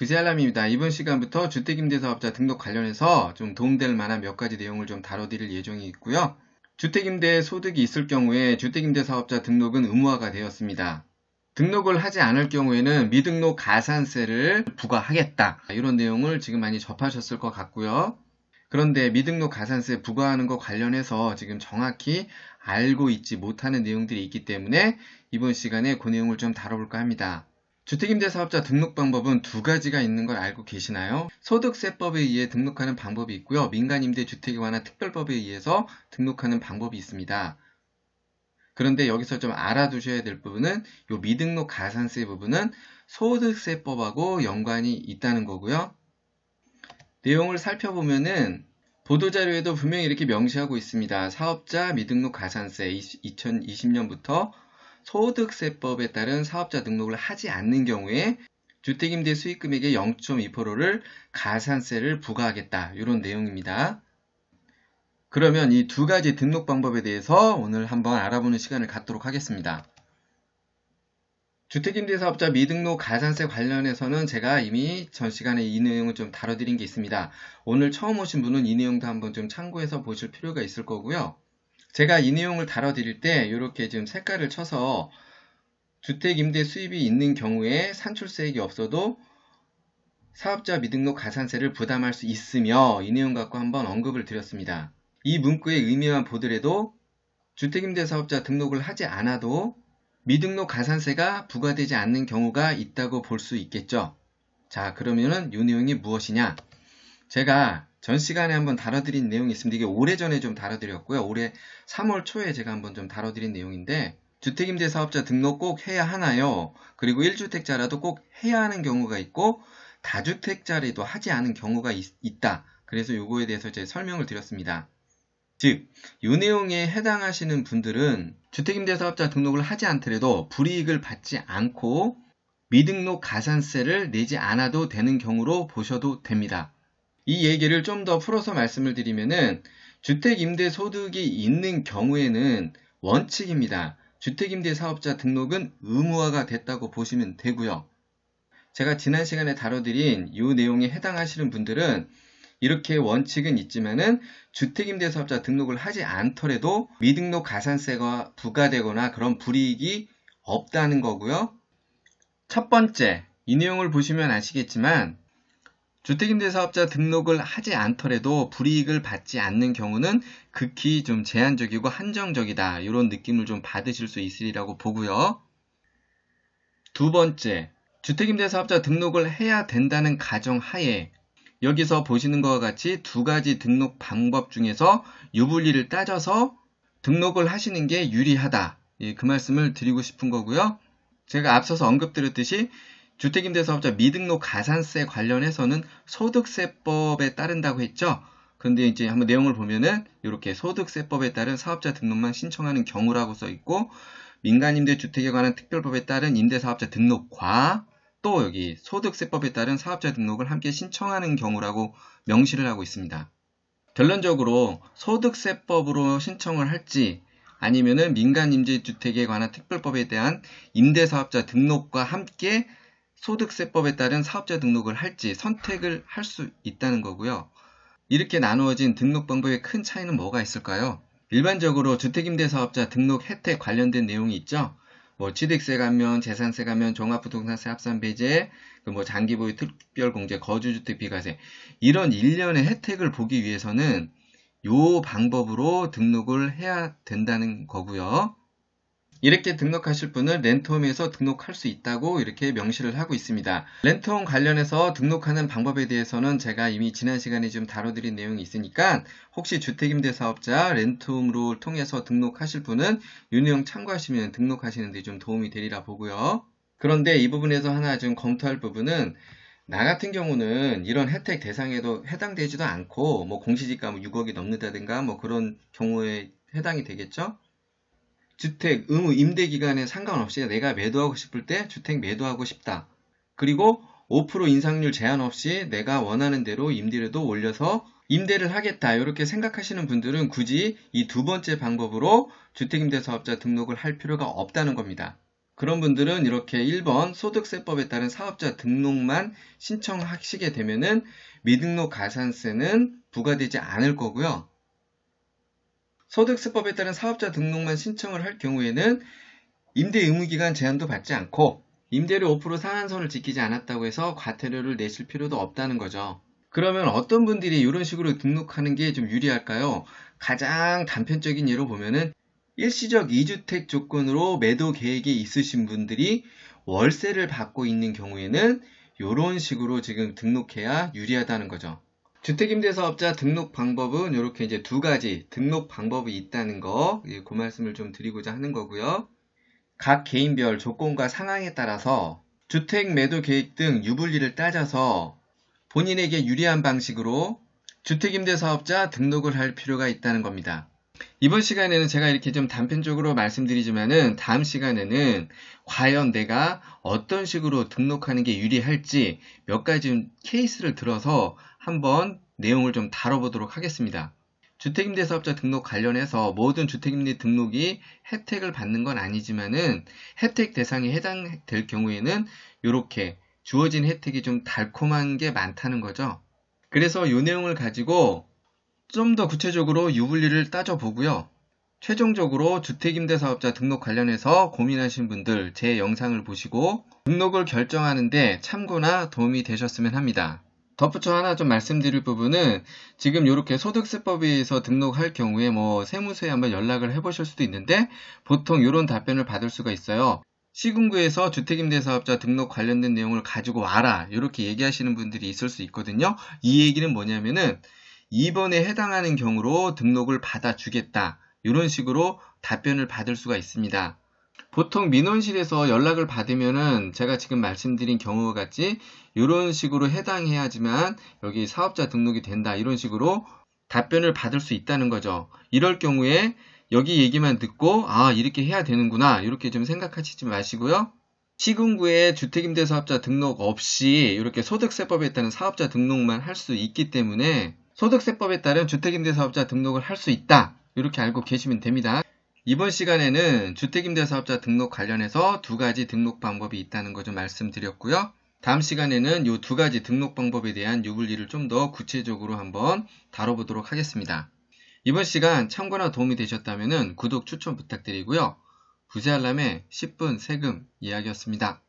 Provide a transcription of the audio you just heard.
구시알람입니다. 이번 시간부터 주택임대사업자 등록 관련해서 좀 도움될 만한 몇 가지 내용을 좀 다뤄드릴 예정이 있고요. 주택임대 소득이 있을 경우에 주택임대사업자 등록은 의무화가 되었습니다. 등록을 하지 않을 경우에는 미등록 가산세를 부과하겠다. 이런 내용을 지금 많이 접하셨을 것 같고요. 그런데 미등록 가산세 부과하는 것 관련해서 지금 정확히 알고 있지 못하는 내용들이 있기 때문에 이번 시간에 그 내용을 좀 다뤄볼까 합니다. 주택임대사업자 등록 방법은 두 가지가 있는 걸 알고 계시나요? 소득세법에 의해 등록하는 방법이 있고요. 민간임대주택에 관한 특별법에 의해서 등록하는 방법이 있습니다. 그런데 여기서 좀 알아두셔야 될 부분은 이 미등록 가산세 부분은 소득세법하고 연관이 있다는 거고요. 내용을 살펴보면은 보도자료에도 분명히 이렇게 명시하고 있습니다. 사업자 미등록 가산세 2020년부터 소득세법에 따른 사업자 등록을 하지 않는 경우에 주택임대 수익금액의 0.2%를 가산세를 부과하겠다. 이런 내용입니다. 그러면 이 두 가지 등록 방법에 대해서 오늘 한번 알아보는 시간을 갖도록 하겠습니다. 주택임대사업자 미등록 가산세 관련해서는 제가 이미 전 시간에 이 내용을 좀 다뤄드린 게 있습니다. 오늘 처음 오신 분은 이 내용도 한번 좀 참고해서 보실 필요가 있을 거고요. 제가 이 내용을 다뤄드릴 때 이렇게 지금 색깔을 쳐서 주택임대 수입이 있는 경우에 산출세액이 없어도 사업자 미등록 가산세를 부담할 수 있으며 이 내용 갖고 한번 언급을 드렸습니다. 이 문구의 의미만 보더라도 주택임대사업자 등록을 하지 않아도 미등록 가산세가 부과되지 않는 경우가 있다고 볼 수 있겠죠. 자, 그러면은 이 내용이 무엇이냐? 제가 전 시간에 한번 다뤄드린 내용이 있습니다. 이게 오래전에 좀 다뤄드렸고요. 올해 3월 초에 제가 한번 좀 다뤄드린 내용인데 주택임대사업자 등록 꼭 해야 하나요? 그리고 1주택자라도 꼭 해야 하는 경우가 있고 다주택자라도 하지 않은 경우가 있다. 그래서 요거에 대해서 제가 설명을 드렸습니다. 즉, 이 내용에 해당하시는 분들은 주택임대사업자 등록을 하지 않더라도 불이익을 받지 않고 미등록 가산세를 내지 않아도 되는 경우로 보셔도 됩니다. 이 얘기를 좀 더 풀어서 말씀을 드리면은 주택임대소득이 있는 경우에는 원칙입니다. 주택임대사업자 등록은 의무화가 됐다고 보시면 되고요. 제가 지난 시간에 다뤄드린 이 내용에 해당하시는 분들은 이렇게 원칙은 있지만은 주택임대사업자 등록을 하지 않더라도 미등록 가산세가 부과되거나 그런 불이익이 없다는 거고요. 첫 번째, 이 내용을 보시면 아시겠지만 주택임대사업자 등록을 하지 않더라도 불이익을 받지 않는 경우는 극히 좀 제한적이고 한정적이다. 이런 느낌을 좀 받으실 수 있으리라고 보고요. 두 번째, 주택임대사업자 등록을 해야 된다는 가정하에 여기서 보시는 것과 같이 두 가지 등록 방법 중에서 유불리를 따져서 등록을 하시는 게 유리하다. 그 말씀을 드리고 싶은 거고요. 제가 앞서서 언급드렸듯이 주택임대사업자 미등록 가산세 관련해서는 소득세법에 따른다고 했죠. 그런데 이제 한번 내용을 보면은 이렇게 소득세법에 따른 사업자 등록만 신청하는 경우라고 써 있고 민간임대주택에 관한 특별법에 따른 임대사업자 등록과 또 여기 소득세법에 따른 사업자 등록을 함께 신청하는 경우라고 명시를 하고 있습니다. 결론적으로 소득세법으로 신청을 할지 아니면은 민간임대주택에 관한 특별법에 대한 임대사업자 등록과 함께 소득세법에 따른 사업자 등록을 할지 선택을 할 수 있다는 거고요. 이렇게 나누어진 등록 방법의 큰 차이는 뭐가 있을까요? 일반적으로 주택임대사업자 등록 혜택 관련된 내용이 있죠. 뭐 취득세 감면, 재산세 감면, 종합부동산세 합산 배제, 뭐 장기보유 특별공제, 거주주택 비과세 이런 일련의 혜택을 보기 위해서는 이 방법으로 등록을 해야 된다는 거고요. 이렇게 등록하실 분은 렌트홈에서 등록할 수 있다고 이렇게 명시를 하고 있습니다. 렌트홈 관련해서 등록하는 방법에 대해서는 제가 이미 지난 시간에 좀 다뤄드린 내용이 있으니까 혹시 주택임대사업자 렌트홈으로 통해서 등록하실 분은 이 내용 참고하시면 등록하시는 데 좀 도움이 되리라 보고요. 그런데 이 부분에서 하나 좀 검토할 부분은 나 같은 경우는 이런 혜택 대상에도 해당되지도 않고 뭐 공시지가 6억이 넘는다든가 뭐 그런 경우에 해당이 되겠죠. 주택 의무 임대 기간에 상관없이 내가 매도하고 싶을 때 주택 매도하고 싶다. 그리고 5% 인상률 제한 없이 내가 원하는 대로 임대료도 올려서 임대를 하겠다. 이렇게 생각하시는 분들은 굳이 이 두 번째 방법으로 주택임대사업자 등록을 할 필요가 없다는 겁니다. 그런 분들은 이렇게 1번 소득세법에 따른 사업자 등록만 신청하시게 되면은 미등록 가산세는 부과되지 않을 거고요. 소득세법에 따른 사업자 등록만 신청을 할 경우에는 임대 의무기간 제한도 받지 않고 임대료 5% 상한선을 지키지 않았다고 해서 과태료를 내실 필요도 없다는 거죠. 그러면 어떤 분들이 이런 식으로 등록하는 게 좀 유리할까요? 가장 단편적인 예로 보면은 일시적 2주택 조건으로 매도 계획이 있으신 분들이 월세를 받고 있는 경우에는 이런 식으로 지금 등록해야 유리하다는 거죠. 주택임대사업자 등록 방법은 이렇게 이제 두 가지 등록 방법이 있다는 거, 그 말씀을 좀 드리고자 하는 거고요. 각 개인별 조건과 상황에 따라서 주택 매도 계획 등 유불리를 따져서 본인에게 유리한 방식으로 주택임대사업자 등록을 할 필요가 있다는 겁니다. 이번 시간에는 제가 이렇게 좀 단편적으로 말씀드리지만은 다음 시간에는 과연 내가 어떤 식으로 등록하는 게 유리할지 몇 가지 케이스를 들어서 한번 내용을 좀 다뤄보도록 하겠습니다. 주택임대사업자 등록 관련해서 모든 주택임대 등록이 혜택을 받는 건 아니지만은 혜택 대상에 해당될 경우에는 이렇게 주어진 혜택이 좀 달콤한 게 많다는 거죠. 그래서 이 내용을 가지고 좀 더 구체적으로 유불리를 따져보고요. 최종적으로 주택임대사업자 등록 관련해서 고민하신 분들 제 영상을 보시고 등록을 결정하는데 참고나 도움이 되셨으면 합니다. 덧붙여 하나 좀 말씀드릴 부분은 지금 이렇게 소득세법에 의해서 등록할 경우에 세무서에 한번 연락을 해보실 수도 있는데 보통 이런 답변을 받을 수가 있어요. 시군구에서 주택임대사업자 등록 관련된 내용을 가지고 와라 이렇게 얘기하시는 분들이 있을 수 있거든요. 이 얘기는 뭐냐면은 2번에 해당하는 경우로 등록을 받아주겠다 이런 식으로 답변을 받을 수가 있습니다. 보통 민원실에서 연락을 받으면은 제가 지금 말씀드린 경우와 같이 이런 식으로 해당해야지만 여기 사업자 등록이 된다 이런 식으로 답변을 받을 수 있다는 거죠. 이럴 경우에 여기 얘기만 듣고 이렇게 해야 되는구나 이렇게 좀 생각하시지 마시고요. 시군구에 주택임대사업자 등록 없이 이렇게 소득세법에 따른 사업자 등록만 할 수 있기 때문에 소득세법에 따른 주택임대사업자 등록을 할 수 있다 이렇게 알고 계시면 됩니다. 이번 시간에는 주택임대사업자 등록 관련해서 두 가지 등록 방법이 있다는 거 좀 말씀드렸고요. 다음 시간에는 이 두 가지 등록 방법에 대한 유불리를 좀 더 구체적으로 한번 다뤄보도록 하겠습니다. 이번 시간 참고나 도움이 되셨다면 구독 추천 부탁드리고요. 부세 알람의 10분 세금 이야기였습니다.